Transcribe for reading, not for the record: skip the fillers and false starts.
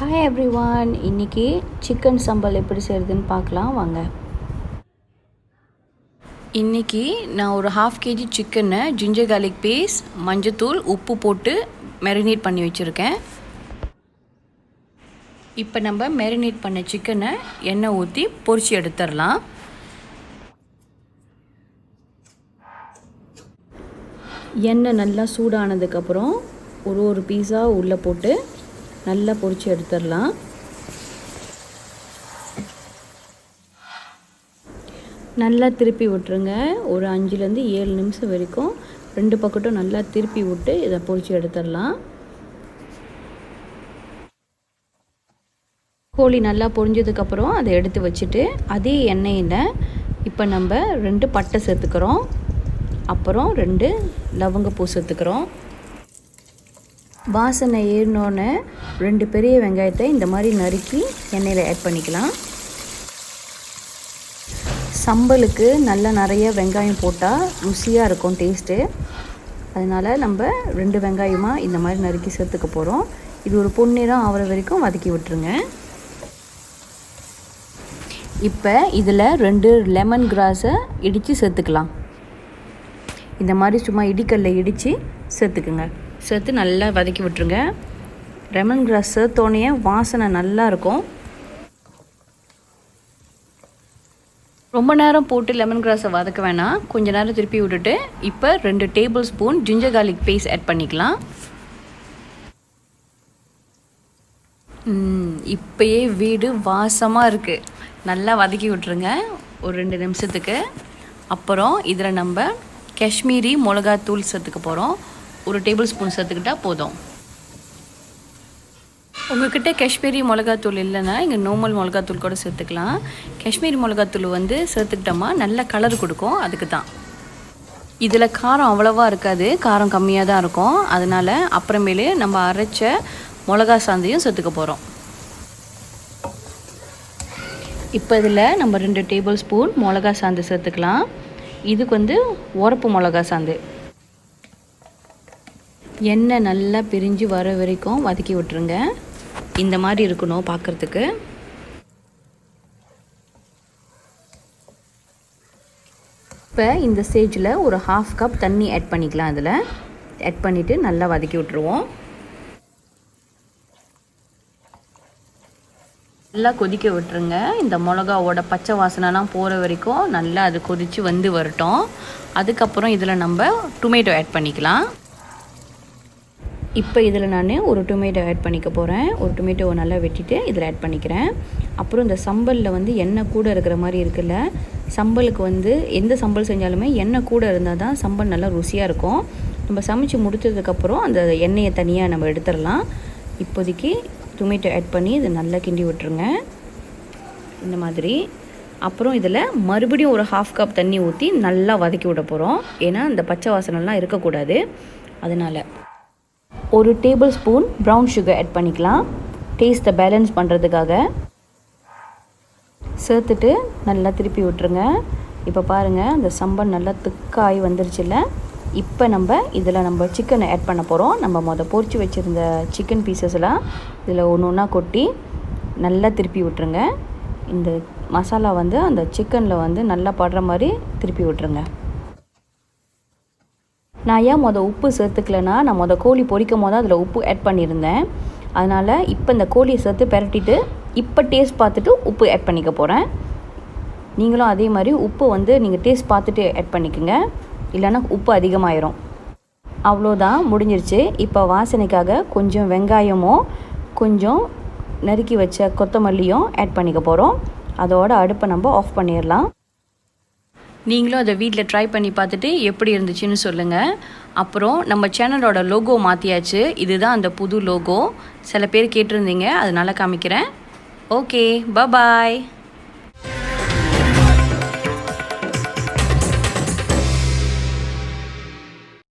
Hi everyone, இன்றைக்கி chicken சம்பல் எப்படி செய்கிறதுன்னு பார்க்கலாம் வாங்க. இன்றைக்கி நான் ஒரு 1/2 kg சிக்கனை ஜிஞ்சர் கார்லிக் பேஸ்ட், மஞ்சத்தூள், உப்பு போட்டு மேரினேட் பண்ணி வச்சுருக்கேன். இப்போ நம்ம மேரினேட் பண்ண சிக்கனை எண்ணெய் ஊற்றி பொரிச்சு எடுத்துடலாம். எண்ணெய் நல்லா சூடானதுக்கப்புறம் ஒரு பீஸா உள்ளே போட்டு நல்லா பொரிச்சு எடுத்துடலாம். நல்லா திருப்பி விட்டுருங்க. ஒரு 5லேருந்து 7 நிமிஷம் வரைக்கும் 2 பக்கட்டும் நல்லா திருப்பி விட்டு இதை பொரிச்சு எடுத்துடலாம். கோழி நல்லா பொரிஞ்சதுக்கப்புறம் அதை எடுத்து வச்சுட்டு அதே எண்ணெயில் இப்போ நம்ம 2 பட்டை சேர்த்துக்கிறோம். அப்புறம் 2 லவங்கப்பூ சேர்த்துக்கிறோம். வாசனை ஏறினோன்னு 2 பெரிய வெங்காயத்தை இந்த மாதிரி நறுக்கி எண்ணெயில் ஆட் பண்ணிக்கலாம். சம்பலுக்கு நல்லா நிறைய வெங்காயம் போட்டால் ருசியாக இருக்கும் டேஸ்ட்டு. அதனால் நம்ம 2 வெங்காயமாக இந்த மாதிரி நறுக்கி சேர்த்துக்க போகிறோம். இது ஒரு பொன்னிறம் ஆகிற வரைக்கும் வதக்கி விட்டுருங்க. இப்போ இதில் 2 லெமன் கிராஸை இடித்து சேர்த்துக்கலாம். இந்த மாதிரி சும்மா இடிக்கல்ல இடித்து சேர்த்துக்குங்க. சேர்த்து நல்லா வதக்கி விட்டுருங்க. லெமன் கிராஸ் சேர்த்தோன்னே வாசனை நல்லா இருக்கும். ரொம்ப நேரம் போட்டு லெமன் கிராஸை வதக்க வேணாம், கொஞ்சம் நேரம் திருப்பி விட்டுட்டு இப்போ 2 tablespoon ginger garlic paste add பண்ணிக்கலாம். இப்போயே வீடு வாசமாக இருக்குது. நல்லா வதக்கி விட்டுருங்க ஒரு 2 நிமிஷத்துக்கு. அப்புறம் இதில் நம்ம காஷ்மீரி மிளகாத்தூள் சேர்த்துக்க போகிறோம். 1 டேபிள் ஸ்பூன் சேர்த்துக்கிட்டால் போதும். உங்கள்கிட்ட காஷ்மீரி மிளகாத்தூள் இல்லைன்னா இங்கே நார்மல் மிளகாத்தூள் கூட சேர்த்துக்கலாம். காஷ்மீரி மிளகாத்தூள் சேர்த்துக்கிட்டோமா நல்ல கலர் கொடுக்கும், அதுக்கு தான். இதில் காரம் அவ்வளோவா இருக்காது, காரம் கம்மியாக தான் இருக்கும். அதனால் அப்புறமேலே நம்ம அரைச்ச மிளகா சாந்தையும் சேர்த்துக்க போகிறோம். இப்போ இதில் நம்ம 2 டேபிள் ஸ்பூன் மிளகா சாந்து சேர்த்துக்கலாம். இதுக்கு உரப்பு மிளகா சாந்து. எண்ணெய் நல்லா பிரிஞ்சு வர வரைக்கும் வதக்கி விட்டுருங்க. இந்த மாதிரி இருக்கணும் பார்க்குறதுக்கு. இப்போ இந்த ஸ்டேஜில் ஒரு 1/2 கப் தண்ணி ஆட் பண்ணிக்கலாம். அதில் ஆட் பண்ணிவிட்டு நல்லா வதக்கி விட்டுருவோம். நல்லா கொதிக்க விட்டுருங்க. இந்த மிளகாவோட பச்சை வாசனைலாம் போகிற வரைக்கும் நல்லா அது கொதித்து வரட்டும். அதுக்கப்புறம் இதில் நம்ம டொமேட்டோ ஆட் பண்ணிக்கலாம். இப்போ இதில் நான் ஒரு டொமேட்டோ ஆட் பண்ணிக்க போகிறேன். ஒரு டொமேட்டோவை நல்லா வெட்டிட்டு இதில் ஆட் பண்ணிக்கிறேன். அப்புறம் இந்த சம்பலில் எண்ணெய் கூட இருக்கிற மாதிரி இருக்குல்ல, சம்பலுக்கு எந்த சம்பல் செஞ்சாலுமே எண்ணெய் கூட இருந்தால் தான் சம்பல் நல்லா ருசியாக இருக்கும். நம்ம சமைச்சு முடித்ததுக்கப்புறம் அந்த எண்ணெயை தனியாக நம்ம எடுத்துடலாம். இப்போதைக்கு டொமேட்டோ ஆட் பண்ணி இதை நல்லா கிண்டி விட்டுருங்க இந்த மாதிரி. அப்புறம் இதில் மறுபடியும் ஒரு 1/2 கப் தண்ணி ஊற்றி நல்லா வதக்கி விட போகிறோம். ஏன்னா இந்த பச்சை வாசனைலாம் இருக்கக்கூடாது. அதனால் 1 tablespoon brown sugar add பண்ணிக்கலாம், டேஸ்ட்டை பேலன்ஸ் பண்ணுறதுக்காக. சேர்த்துட்டு நல்லா திருப்பி விட்டுருங்க. இப்போ பாருங்கள், அந்த சம்பல் நல்லா திக்காகி வந்துருச்சுல்ல. இப்போ இதில் நம்ம சிக்கனை ஆட் பண்ண போகிறோம். நம்ம பொரிச்சு வச்சுருந்த சிக்கன் பீசஸ்லாம் இதில் ஒன்றா கொட்டி நல்லா திருப்பி விட்டுருங்க. இந்த மசாலா அந்த சிக்கனில் நல்லா படுற மாதிரி திருப்பி விட்டுருங்க. நான் ஏன் உப்பு சேர்த்துக்கலன்னா, நான் கோழி பொரிக்கும் போது அதில் உப்பு ஆட் பண்ணியிருந்தேன். அதனால் இப்போ இந்த கோழியை சேர்த்து பெரட்டிட்டு இப்போ டேஸ்ட் பார்த்துட்டு உப்பு ஆட் பண்ணிக்க போகிறேன். நீங்களும் அதே மாதிரி உப்பு நீங்கள் டேஸ்ட் பார்த்துட்டு ஆட் பண்ணிக்கோங்க, இல்லைன்னா உப்பு அதிகமாயிரும். அவ்வளோதான், முடிஞ்சிருச்சு. இப்போ வாசனைக்காக கொஞ்சம் வெங்காயமும் கொஞ்சம் நறுக்கி வச்ச கொத்தமல்லியும் ஆட் பண்ணிக்க போகிறோம். அதோட அடுப்பை நம்ம ஆஃப் பண்ணிடலாம். நீங்களும் அதை வீட்டில் ட்ரை பண்ணி பார்த்துட்டு எப்படி இருந்துச்சுன்னு சொல்லுங்கள். அப்புறம் நம்ம சேனலோட லோகோ மாற்றியாச்சு. இதுதான் அந்த புது லோகோ. சில பேர் கேட்டிருந்தீங்க, அதனால் காமிக்கிறேன். ஓகே, பாய்.